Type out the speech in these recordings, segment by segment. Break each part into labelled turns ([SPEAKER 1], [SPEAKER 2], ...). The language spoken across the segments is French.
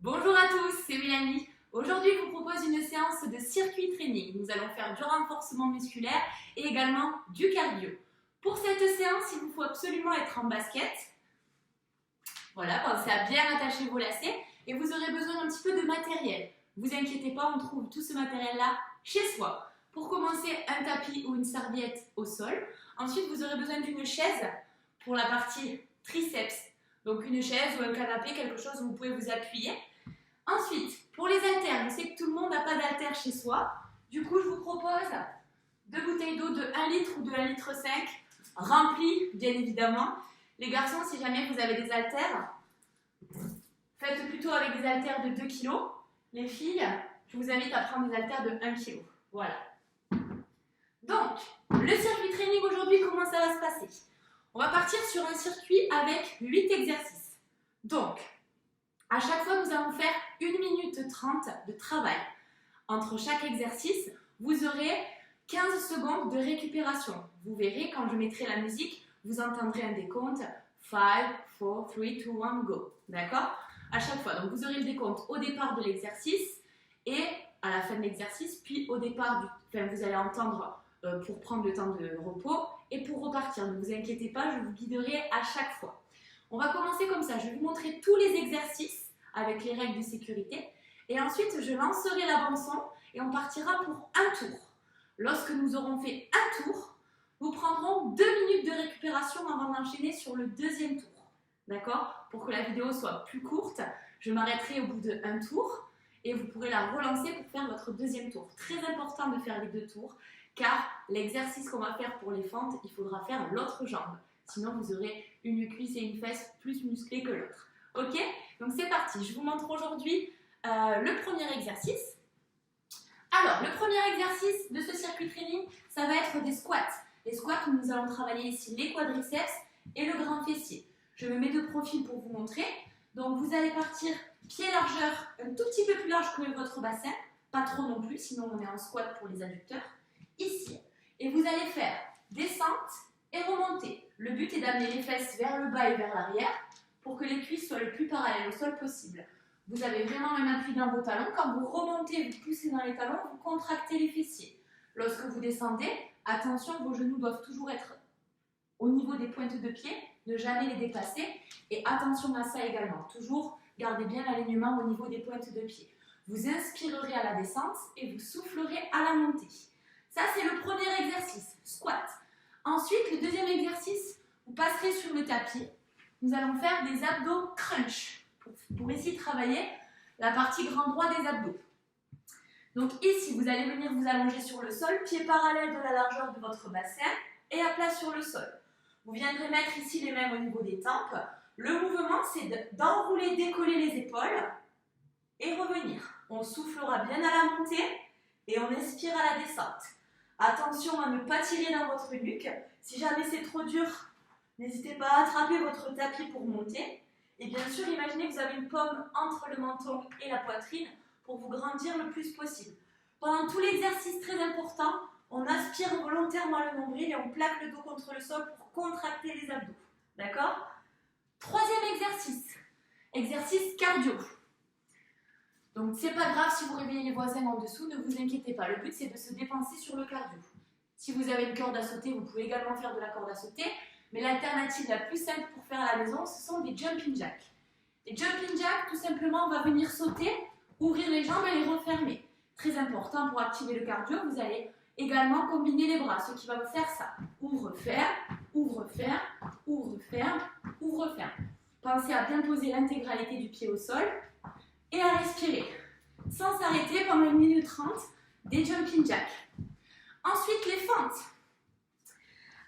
[SPEAKER 1] Bonjour à tous, c'est Mélanie. Aujourd'hui, je vous propose une séance de circuit training. Nous allons faire du renforcement musculaire et également du cardio. Pour cette séance, il vous faut absolument être en basket. Voilà, pensez à bien attacher vos lacets et vous aurez besoin d'un petit peu de matériel. Ne vous inquiétez pas, on trouve tout ce matériel-là chez soi. Pour commencer, un tapis ou une serviette au sol. Ensuite, vous aurez besoin d'une chaise pour la partie triceps. Donc une chaise ou un canapé, quelque chose où vous pouvez vous appuyer. Ensuite, pour les haltères, je sais que tout le monde n'a pas d'haltères chez soi. Du coup, je vous propose 2 bouteilles d'eau de 1 litre ou de 1,5 litre, remplies bien évidemment. Les garçons, si jamais vous avez des haltères, faites plutôt avec des haltères de 2 kg. Les filles, je vous invite à prendre des haltères de 1 kg. Voilà. Donc, le circuit training aujourd'hui, comment ça va se passer? On va partir sur un circuit avec 8 exercices. Donc, à chaque fois, nous allons faire 1 minute 30 de travail. Entre chaque exercice, vous aurez 15 secondes de récupération. Vous verrez, quand je mettrai la musique, vous entendrez un décompte 5, 4, 3, 2, 1, go. D'accord? À chaque fois. Donc, vous aurez le décompte au départ de l'exercice et à la fin de l'exercice, puis au départ, vous allez entendre pour prendre le temps de repos et pour repartir. Ne vous inquiétez pas, je vous guiderai à chaque fois. On va commencer comme ça. Je vais vous montrer tous les exercices avec les règles de sécurité. Et ensuite, je lancerai la bande-son et on partira pour un tour. Lorsque nous aurons fait un tour, nous prendrons 2 minutes de récupération avant d'enchaîner sur le deuxième tour. D'accord? Pour que la vidéo soit plus courte, je m'arrêterai au bout d'un tour et vous pourrez la relancer pour faire votre deuxième tour. Très important de faire les 2 tours car l'exercice qu'on va faire pour les fentes, il faudra faire l'autre jambe. Sinon, vous aurez une cuisse et une fesse plus musclées que l'autre. Ok? Donc c'est parti. Je vous montre aujourd'hui le premier exercice. Alors, le premier exercice de ce circuit training, ça va être des squats. Les squats où nous allons travailler ici les quadriceps et le grand fessier. Je me mets de profil pour vous montrer. Donc, vous allez partir pied largeur un tout petit peu plus large que votre bassin. Pas trop non plus, sinon on est en squat pour les adducteurs. Ici. Et vous allez faire descente et remontée. Le but est d'amener les fesses vers le bas et vers l'arrière pour que les cuisses soient le plus parallèles au sol possible. Vous avez vraiment un appui dans vos talons. Quand vous remontez, vous poussez dans les talons, vous contractez les fessiers. Lorsque vous descendez, attention, vos genoux doivent toujours être au niveau des pointes de pied, ne jamais les dépasser. Et attention à ça également. Toujours gardez bien l'alignement au niveau des pointes de pied. Vous inspirerez à la descente et vous soufflerez à la montée. Ça, c'est le premier exercice, squat. Ensuite, le deuxième exercice, vous passerez sur le tapis. Nous allons faire des abdos crunch pour essayer de travailler la partie grand droit des abdos. Donc ici, vous allez venir vous allonger sur le sol, pieds parallèles de la largeur de votre bassin et à plat sur le sol. Vous viendrez mettre ici les mains au niveau des tempes. Le mouvement, c'est d'enrouler, décoller les épaules et revenir. On soufflera bien à la montée et on expire à la descente. Attention à ne pas tirer dans votre nuque. Si jamais c'est trop dur, n'hésitez pas à attraper votre tapis pour monter. Et bien sûr, imaginez que vous avez une pomme entre le menton et la poitrine pour vous grandir le plus possible. Pendant tout l'exercice très important, on aspire volontairement le nombril et on plaque le dos contre le sol pour contracter les abdos. D'accord? Troisième exercice. Exercice cardio. Donc c'est pas grave si vous réveillez les voisins en dessous, ne vous inquiétez pas. Le but c'est de se dépenser sur le cardio. Si vous avez une corde à sauter, vous pouvez également faire de la corde à sauter. Mais l'alternative la plus simple pour faire à la maison, ce sont des jumping jacks. Les jumping jacks, tout simplement, on va venir sauter, ouvrir les jambes et les refermer. Très important pour activer le cardio, vous allez également combiner les bras, ce qui va vous faire ça. Ouvre-ferme, ouvre-ferme, ouvre-ferme, ouvre-ferme. Pensez à bien poser l'intégralité du pied au sol et à respirer. Sans s'arrêter pendant 1 minute 30, des jumping jacks. Ensuite, les fentes.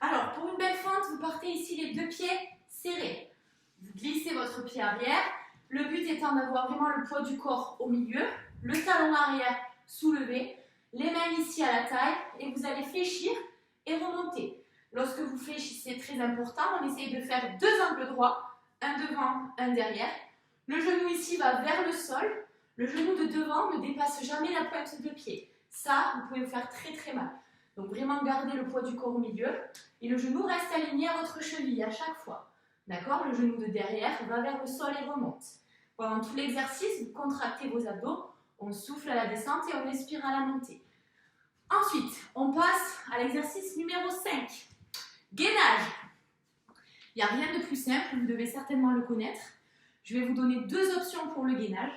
[SPEAKER 1] Alors, pour une belle fente, vous partez ici les 2 pieds serrés. Vous glissez votre pied arrière. Le but étant d'avoir vraiment le poids du corps au milieu, le talon arrière soulevé, les mains ici à la taille et vous allez fléchir et remonter. Lorsque vous fléchissez, très important, on essaye de faire 2 angles droits, un devant, un derrière. Le genou ici va vers le sol. Le genou de devant ne dépasse jamais la pointe de pied. Ça, vous pouvez vous faire très très mal. Donc vraiment gardez le poids du corps au milieu et le genou reste aligné à votre cheville à chaque fois. D'accord? Le genou de derrière va vers le sol et remonte. Pendant tout l'exercice, vous contractez vos abdos, on souffle à la descente et on expire à la montée. Ensuite, on passe à l'exercice numéro 5. Gainage. Il n'y a rien de plus simple, vous devez certainement le connaître. Je vais vous donner 2 options pour le gainage.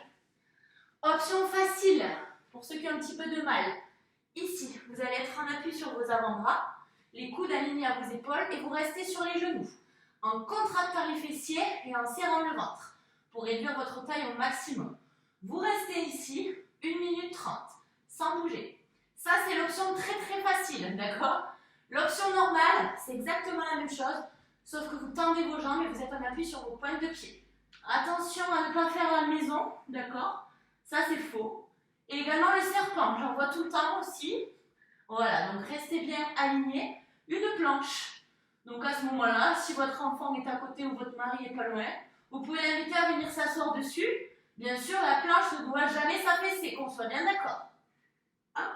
[SPEAKER 1] Option facile, pour ceux qui ont un petit peu de mal. Ici, vous allez être en appui sur vos avant-bras, les coudes alignés à vos épaules et vous restez sur les genoux, en contractant les fessiers et en serrant le ventre, pour réduire votre taille au maximum. Vous restez ici 1 minute 30, sans bouger. Ça, c'est l'option très facile, d'accord? L'option normale, c'est exactement la même chose, sauf que vous tendez vos jambes et vous êtes en appui sur vos pointes de pied. Attention à ne pas faire la maison, d'accord? Ça, c'est faux. Et également le serpent, j'en vois tout le temps aussi. Voilà, donc restez bien alignés. Une planche. Donc à ce moment-là, si votre enfant est à côté ou votre mari est pas loin, vous pouvez l'inviter à venir s'asseoir dessus. Bien sûr, la planche ne doit jamais s'affaisser, qu'on soit bien d'accord. Hop.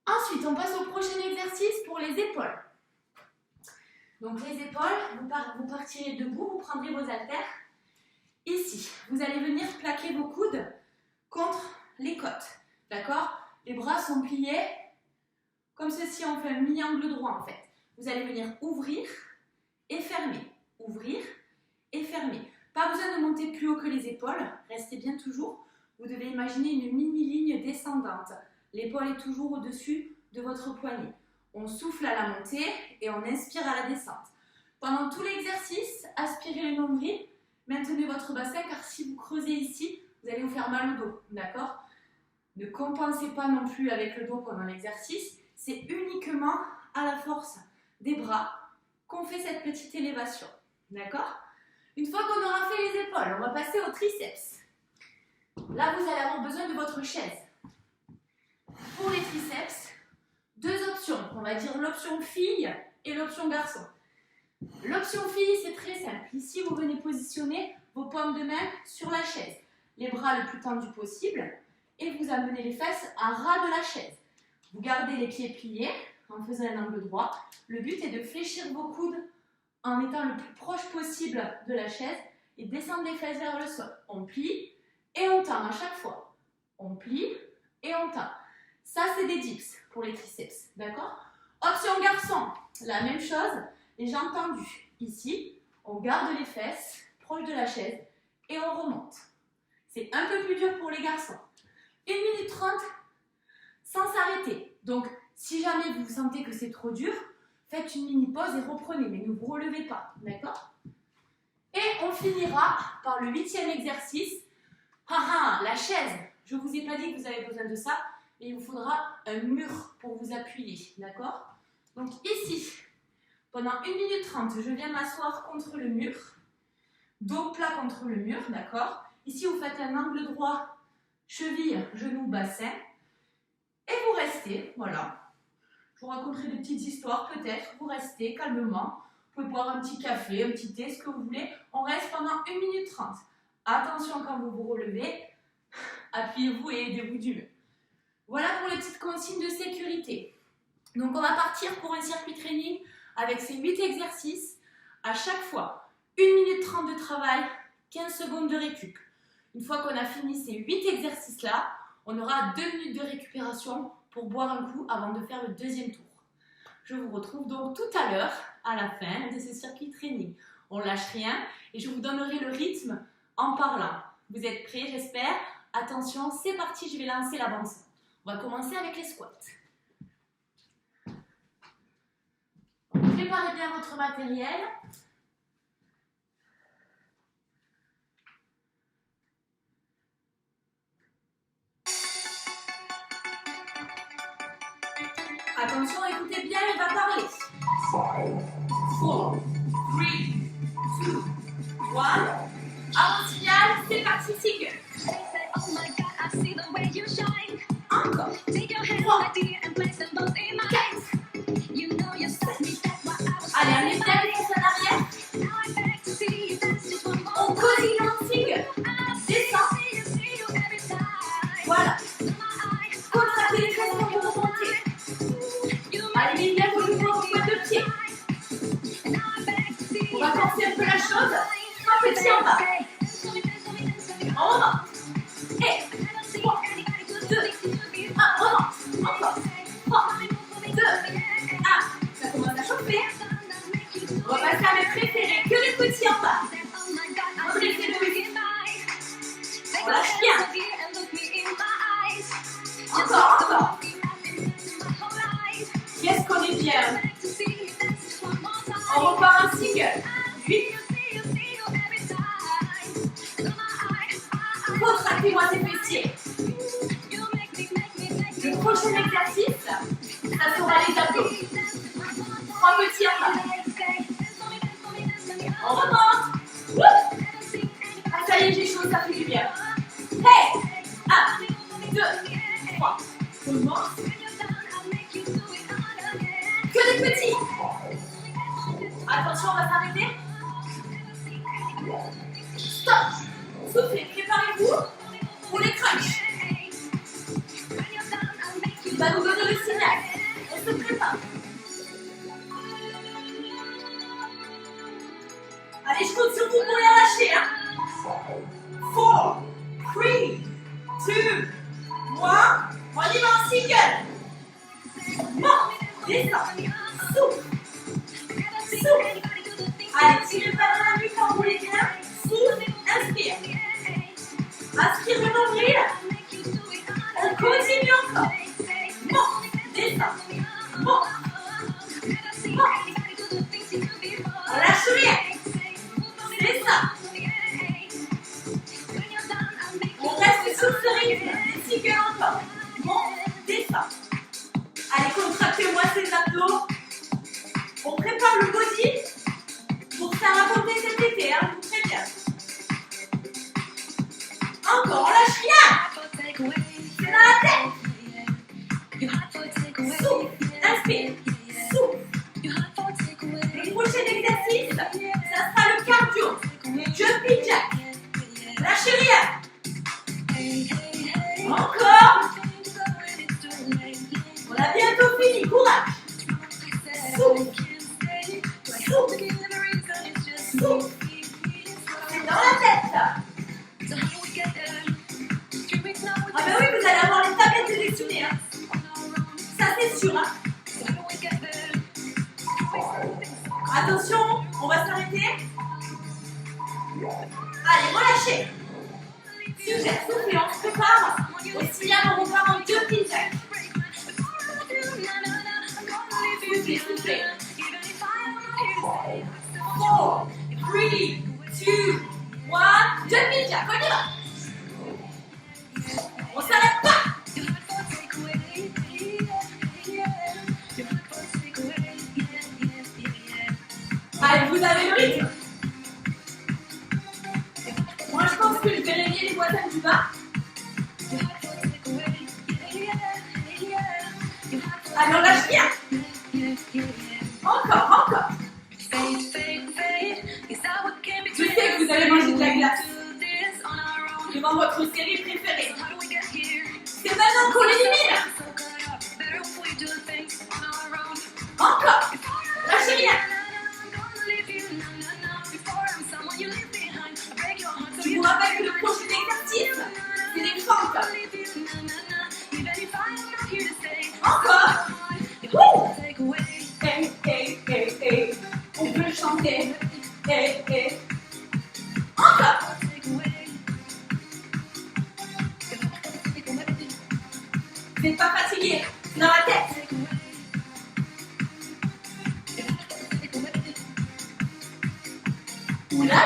[SPEAKER 1] Ensuite, on passe au prochain exercice pour les épaules. Donc les épaules, vous partirez debout, vous prendrez vos haltères. Ici, vous allez venir plaquer vos coudes contre les côtes. D'accord? Les bras sont pliés comme ceci, on fait un mi-angle droit en fait. Vous allez venir ouvrir et fermer. Ouvrir et fermer. Pas besoin de monter plus haut que les épaules. Restez bien toujours. Vous devez imaginer une mini-ligne descendante. L'épaule est toujours au-dessus de votre poignet. On souffle à la montée et on inspire à la descente. Pendant tout l'exercice, aspirez le nombril. Maintenez votre bassin car si vous creusez ici, vous allez vous faire mal au dos, d'accord? Ne compensez pas non plus avec le dos pendant l'exercice. C'est uniquement à la force des bras qu'on fait cette petite élévation, d'accord? Une fois qu'on aura fait les épaules, on va passer aux triceps. Là, vous allez avoir besoin de votre chaise. Pour les triceps, 2 options. On va dire l'option fille et l'option garçon. L'option fille, c'est très simple. Ici, vous venez positionner vos paumes de main sur la chaise. Les bras le plus tendus possible et vous amenez les fesses à ras de la chaise. Vous gardez les pieds pliés en faisant un angle droit. Le but est de fléchir vos coudes en étant le plus proche possible de la chaise et descendre les fesses vers le sol. On plie et on tend à chaque fois. On plie et on tend. Ça, c'est des dips pour les triceps, d'accord? Option garçon, la même chose. Les jambes tendues. Ici, on garde les fesses proches de la chaise et on remonte. C'est un peu plus dur pour les garçons. 1 minute 30 sans s'arrêter. Donc, si jamais vous sentez que c'est trop dur, faites une mini pause et reprenez, mais ne vous relevez pas, d'accord? Et on finira par le 8e exercice. La chaise. Je ne vous ai pas dit que vous avez besoin de ça, mais il vous faudra un mur pour vous appuyer, d'accord? Donc ici, pendant 1 minute 30, je viens m'asseoir contre le mur, dos plat contre le mur, d'accord? Ici, vous faites un angle droit, cheville, genou, bassin, et vous restez, voilà. Je vous raconterai des petites histoires, peut-être, vous restez calmement, vous pouvez boire un petit café, un petit thé, ce que vous voulez. On reste pendant 1 minute 30. Attention quand vous vous relevez, appuyez-vous et aidez-vous du mieux. Voilà pour les petites consignes de sécurité. Donc on va partir pour un circuit training avec ces 8 exercices. À chaque fois, 1 minute 30 de travail, 15 secondes de récup. Une fois qu'on a fini ces 8 exercices-là, on aura 2 minutes de récupération pour boire un coup avant de faire le 2e tour. Je vous retrouve donc tout à l'heure, à la fin de ce circuit training. On lâche rien et je vous donnerai le rythme en parlant. Vous êtes prêts, j'espère? Attention, c'est parti, je vais lancer la bande son. On va commencer avec les squats. Préparez bien votre matériel. Attention, écoutez bien, il va parler. 5, 4, 3, 2, 1. À mon signal, c'est parti, single. Encore. 3, 4. Allez, amenez bien les fesses en arrière. On cosine en single. Descend. Voilà. Contractez les fesses pour vous remonter. Allez, bien vos mouvements au point de pied. On va forcer un peu la chose. Un petit en bas. contractez-moi ces fessiers. Le prochain exercice, ça sera les abdos. 3 petits en bas. On remonte. Ah, ça y est, j'ai chaud, ça fait du bien. Hey! 1, 2, 3. On remonte. Que des petits. Attention, on va s'arrêter. Stop. Soufflez, préparez-vous pour les crunchs. Il va nous donner le signal. On se prépare. Allez, je compte sur vous pour les relâcher. 4, 3, 2, 1. On y va en single. Monte, descend, souffle. Souffle. Allez, tirez pas dans la nuque quand vous voulez bien. Souffle, inspire. Inspire le nombril. On continue encore. Monte, descend, monte, monte. On lâche rien. C'est ça. On reste sur ce rythme. Des cycles encore. Monte, descend. Allez, contractez-moi ces abdos. On prépare le body pour faire raconter cet été, hein, très bien. Encore, on lâche rien. C'est dans la tête. Souffle, inspire, souffle. Le prochain exercice, ça sera le cardio, le jumping jack. Lâchez rien. Encore. On a bientôt fini, courage. Souffle. Souffle. Souffle. C'est dans la tête là. Ah ben oui, vous allez avoir les tablettes sélectionnées. Hein. Ça c'est sûr. Hein. Attention, on va s'arrêter. Allez, relâchez. Super, soufflez, on se prépare. Au signal, on repart en jumping jack. Soufflez, soufflez. 4, 3, 2, 1. Jumping jack, on y va. On s'arrête pas. Allez, vous avez le rythme. Moi, je pense que je vais régler les voisins du bas. Allez, on lâche bien. Encore, encore. Je sais que vous allez manger de la glace devant votre série préférée. C'est maintenant qu'on l'élimine. Encore. Lâchez rien. Je vous rappelle que le prochain exercice, c'est les fentes. Encore. Hey, hey, hey, hey. On peut chanter. Hey, hey. Encore. Vous n'êtes pas fatigué. C'est dans la tête. Ouh là là.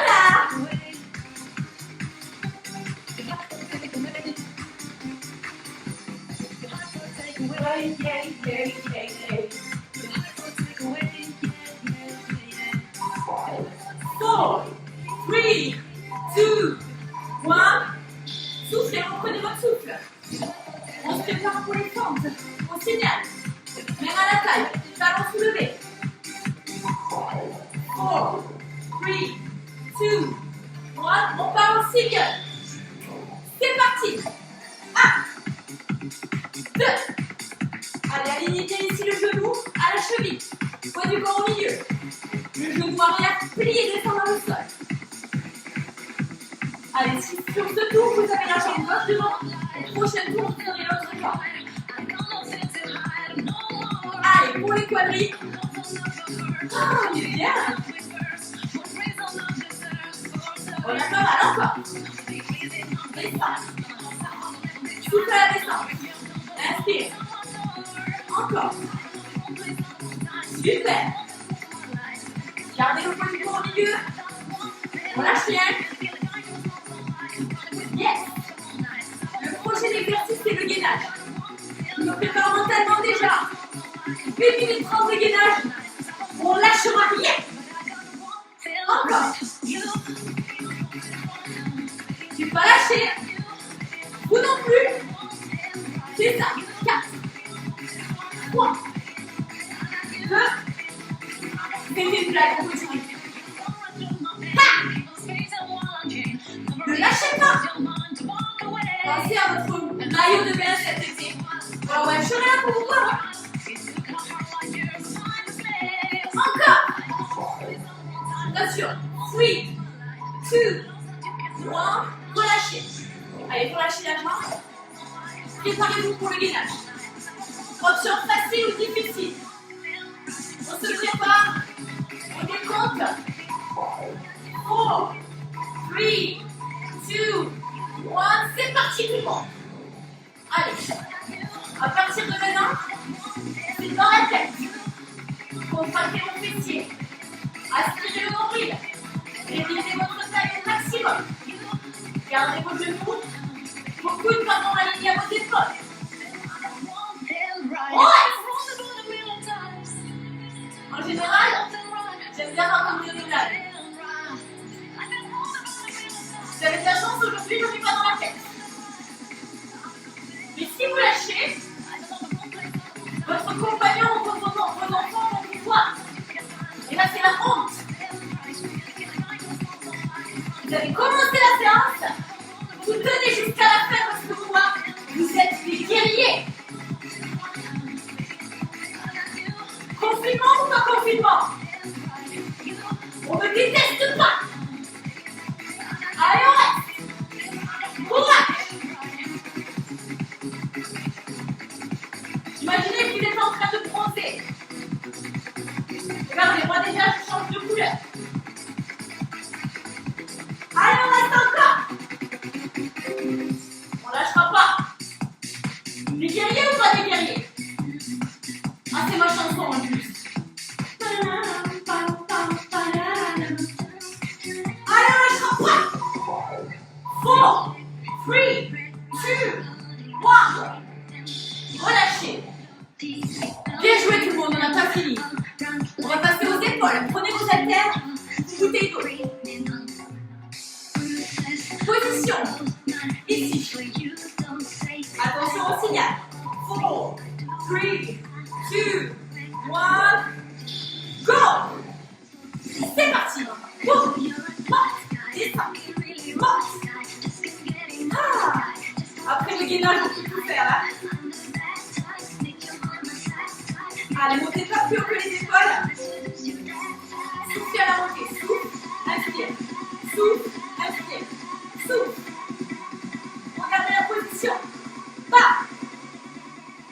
[SPEAKER 1] Hey, hey, hey, hey, hey. 4, 3, 2, 1. Soufflez, reprenez votre souffle. On se prépare pour les fentes. On signale. Main à la taille. Talons soulevés. 4, 3, 2, 1. On part au single. C'est parti. 1, 2. Allez, alignez bien ici le genou à la cheville. Poids du corps au milieu. Le genou arrière plié descend dans le sol. Allez, sur ce tour, vous avez la jambe gauche devant. Au prochain tour, vous aurez l'autre jambe. Allez, pour les quadris. Ah, il est bien. On a pas mal encore. Descend. Souffle à la descente. Inspire. Encore. Super. Gardez le poids du corps au milieu. On lâche rien. Yes. 1 minute 30 de gainage. On lâchera rien. Encore. Tu peux pas lâcher. Vous non plus. C'est ça. 4, 3, 2. Faites une blague, on continue. Ne lâchez pas. Pensez à votre maillot de bain cet été. Alors ouais, je serai là pour vous voir. Encore. Attention. 3, 2, 1. Relâchez. Allez, relâchez la jambe. Préparez-vous pour le gainage. Option facile ou difficile. On se prépare. On décompte. 4, 3, 2, 1. C'est parti tout le monde. Allez. À partir de maintenant, c'est dans la tête. Contractez vos fessiers. Aspirez le nombril. Réduisez votre taille au maximum. Gardez vos genoux. Vos coudes pendant alignés à vos épaules. En général, j'aime bien raconter des blagues. Vous avez de la chance aujourd'hui, je ne suis pas dans la tête. Mais si vous lâchez, votre compagnon ou vos enfants vont vous voir. Et là, c'est la honte. Vous avez commencé la séance, vous tenez jusqu'à la fin parce que vous êtes des guerriers. Confinement ou pas confinement? On ne déteste pas. Allez, on reste. Courage. Imaginez que vous êtes en train de bronzer. Regardez, moi déjà, je change de couleur. Allez, on reste encore. On lâchera pas. Des guerriers ou pas des guerriers? Ah, c'est ma chanson en plus. Allez, on lâchera pas. 4, 3, 2, 1. Relâchez. Bien joué tout le monde, on n'a pas fini. On va passer aux épaules. Prenez vos haltères, bouteille d'eau. Position. Ici. Attention au signal. 4, 3, 2, 1. Go. C'est parti. Go. Monte. Descends. Monte. Ah. Après le gainage, on peut tout faire. Hein. Allez, montez pas plus haut que les épaules. Soufflez à la montée. Souffle. Inspire. Souffle. Inspire. Souffle. Regardez la position. Bas.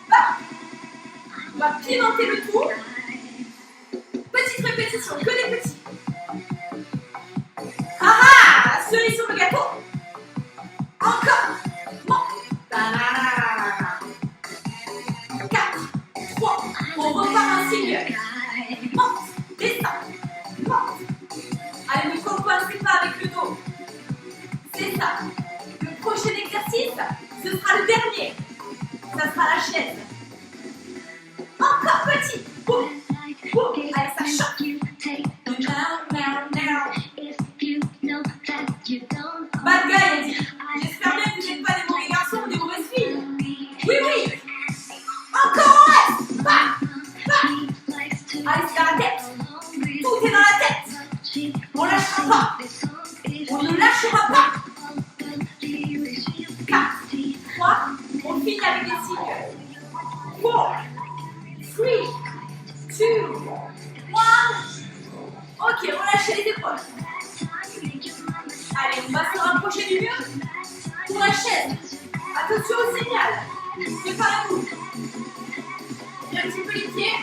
[SPEAKER 1] Bas. On va pimenter le tout. Petite répétition, que les petits. Ah ah, cerise sur le gâteau. Encore. Monte. 4, 3. On repart un single. Monte. Descends. Monte. Allez, ne coincez pas avec le dos. C'est ça. Le prochain exercice, ce sera le dernier. Ça sera la chaise. Encore petit. Boum. Boum. Allez, ça choque. Bad guy, elle dit. J'espère bien que vous n'êtes pas des mauvais garçons ou des mauvaises filles. Oui, oui. Encore on reste. Bah. Bah. Allez, c'est dans la tête. Tout est dans la tête. On ne lâchera pas. On ne lâchera pas. 4, 3. On finit avec des cycles. 4, 3, 2, 1. Ok, relâchez les épaules. Allez, on va se rapprocher du mur pour la chaise. Attention au signal. Préparez-vous. Bien un petit peu les pieds.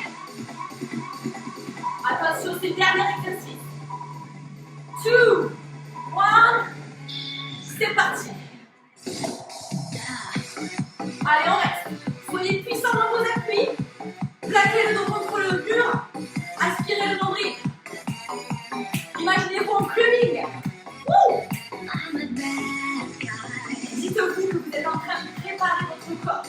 [SPEAKER 1] Attention, c'est le dernier exercice. 2, 1. C'est parti. Allez, on reste. Soyez puissants dans vos appuis. Plaquez le dos contre le mur. Aspirez le nombril. Imaginez-vous en clubbing. Dites-vous que vous êtes en train de préparer votre corps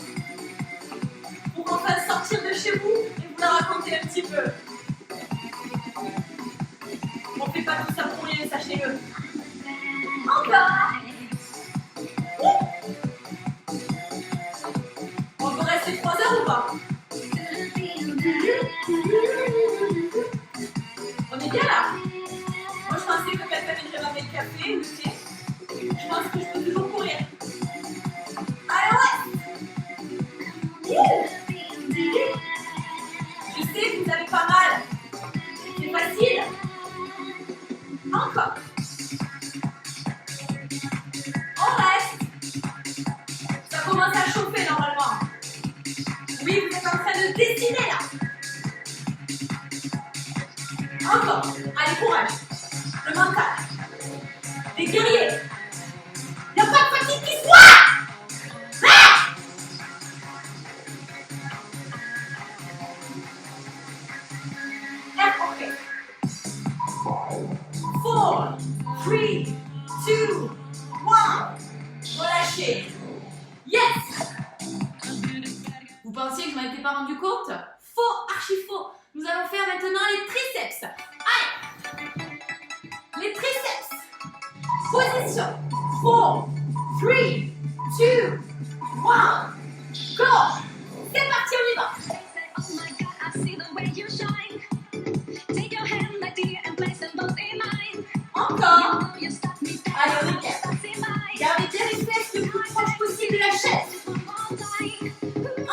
[SPEAKER 1] pour enfin sortir de chez vous et vous la raconter. peu. On ne fait pas tout ça pour rien, sachez-le. Encore. On peut rester 3 heures ou pas? On est bien là. Moi je pensais que quelqu'un viendrait m'amener le café ou le thé. Je pense que je peux toujours courir. Allez ouais. Je sais que vous avez pas mal. C'est facile. Encore. On reste. Ça commence à chauffer normalement. Oui, vous êtes en train de dessiner là. Encore. Allez, courage. Le mental. Les guerriers. Il n'y a pas de petite histoire. Ah! Ok. 4, 3, 2, 1. Relâchez. Yes. Vous pensiez que je m'en étais pas rendu compte? Faux, archi faux. Nous allons faire maintenant les triceps. Allez. Les triceps. Position. 4, 3, 2, 1. Go. C'est parti, on y va. Encore. Allez, on est bien. Gardez bien les fesses le plus proche possible de la chaise.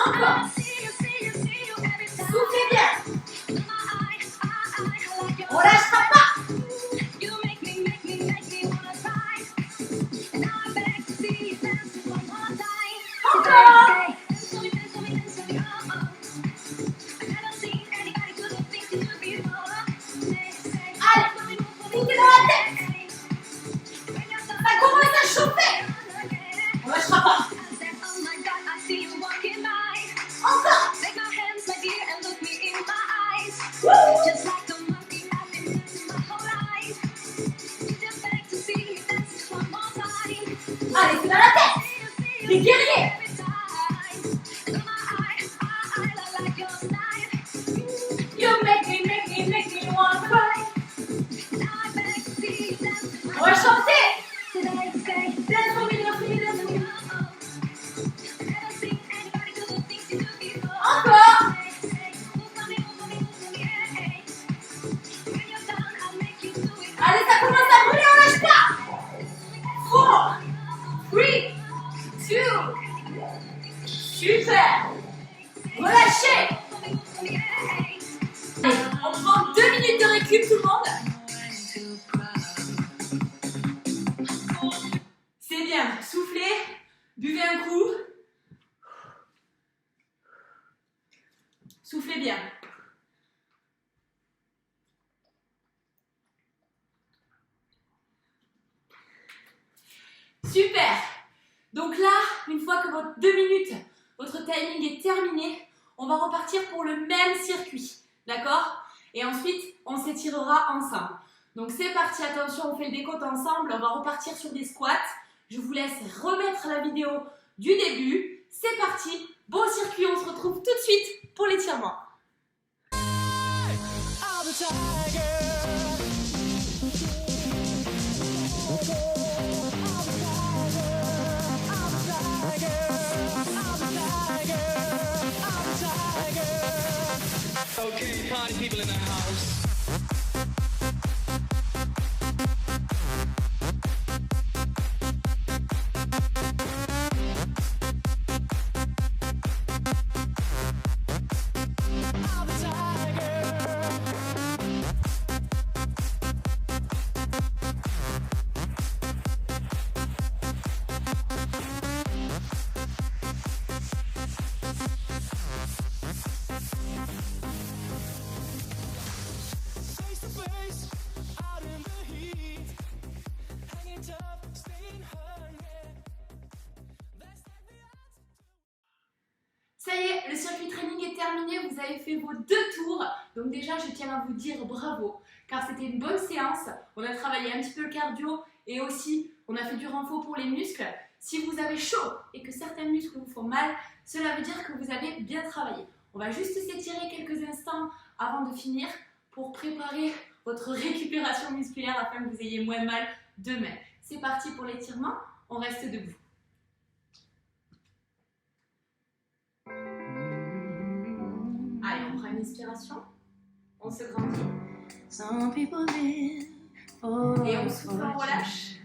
[SPEAKER 1] Encore. Soufflez bien. On lâchera pas. Encore. Allez, foutez dans la tête. Ça commence à chauffer. On lâchera pas. Encore. Allez, c'est dans la tête. Les guerriers. You make me wanna cry. On va chanter. Dance for me, dance for me, dance for me. Encore. Allez, ça commence à brûler, on lâche pas. 4, 3, 2. Super. Relâchez. Allez, on prend 2 minutes de récup tout le monde. C'est bien, soufflez, buvez un coup. Soufflez bien. Super. Donc là, une fois que votre 2 minutes, votre timing est terminé, on va repartir pour le même circuit. D'accord? Et ensuite, on s'étirera ensemble. Donc c'est parti, attention, on fait le décompte ensemble. On va repartir sur des squats. Je vous laisse remettre la vidéo du début. C'est parti, bon circuit, on se retrouve tout de suite pour l'étirement.
[SPEAKER 2] Okay, party people in the house.
[SPEAKER 1] Ça y est, le circuit training est terminé, vous avez fait vos 2 tours. Donc déjà, je tiens à vous dire bravo, car c'était une bonne séance. On a travaillé un petit peu le cardio et aussi on a fait du renfort pour les muscles. Si vous avez chaud et que certains muscles vous font mal, cela veut dire que vous avez bien travaillé. On va juste s'étirer quelques instants avant de finir pour préparer votre récupération musculaire afin que vous ayez moins mal demain. C'est parti pour l'étirement, on reste debout. Allez, on prend une inspiration, on se grandit. Et on souffle, on relâche.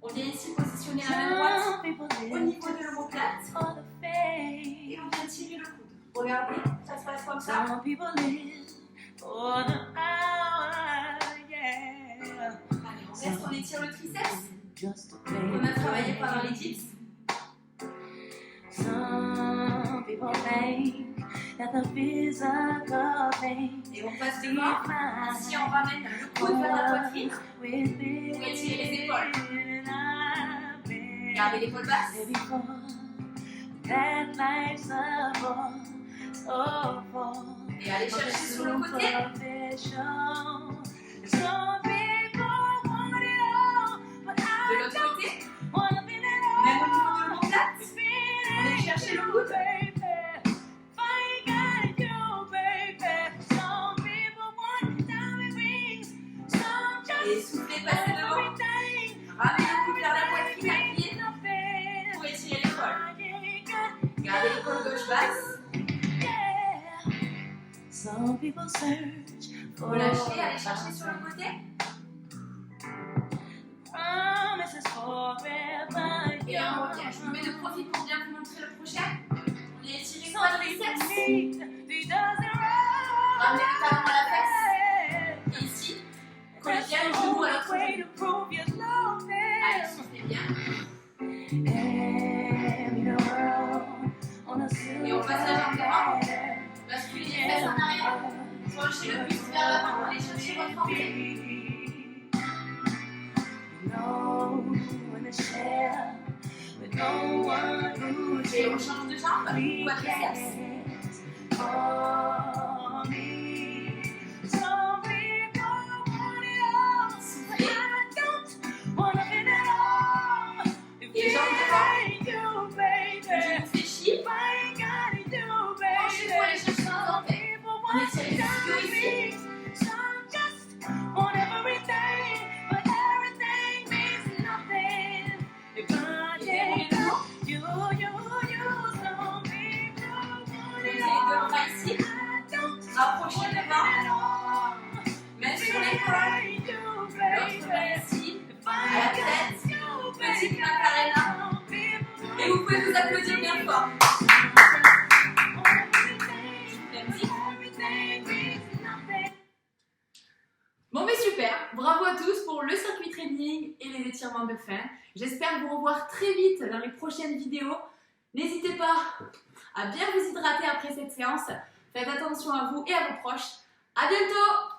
[SPEAKER 1] On vient ici positionner la main droite au niveau de l'omoplate. Et on vient tirer le coude. Regardez, ça se passe comme ça. Allez, on reste, on étire le triceps. On a travaillé pendant les dips. Et on passe devant. Ici, on ramène le coude vers la poitrine pour étirer les épaules. Gardez l'épaule basse. Et allez chercher sur le côté. De l'autre côté. Même au niveau de l'omoplate. Allez chercher le coude. Et soufflez, passez devant. Ramenez le coude vers la poitrine, appuyez pour étirer l'épaule. Gardez l'épaule gauche basse. Relâchez, allez chercher sur le côté. Et on revient. Je me mets de profil pour bien vous montrer le prochain. On est étiré quadriceps. Ramenez le talon à la fesse. Et ici, collez bien le genou à l'autre genou. Allez, soufflez bien. Et on passe la jambe devant. Basculez les fesses en arrière. Penchez le buste vers l'avant. Allez chercher votre entrée. Et on change de jambe. Quadriceps. Et jambes devant. Le genou fléchi. Penchez-vous, allez chercher votre entrée. On étire les ischios ici. Rapprochez le bras, main sur l'épaule, l'autre main ici, à la tête, petite macarena, et vous pouvez vous applaudir bien fort. Bon mais super, bravo à tous pour le circuit training et les étirements de fin. J'espère vous revoir très vite dans les prochaines vidéos. N'hésitez pas à bien vous hydrater après cette séance. Faites attention à vous et à vos proches. À bientôt!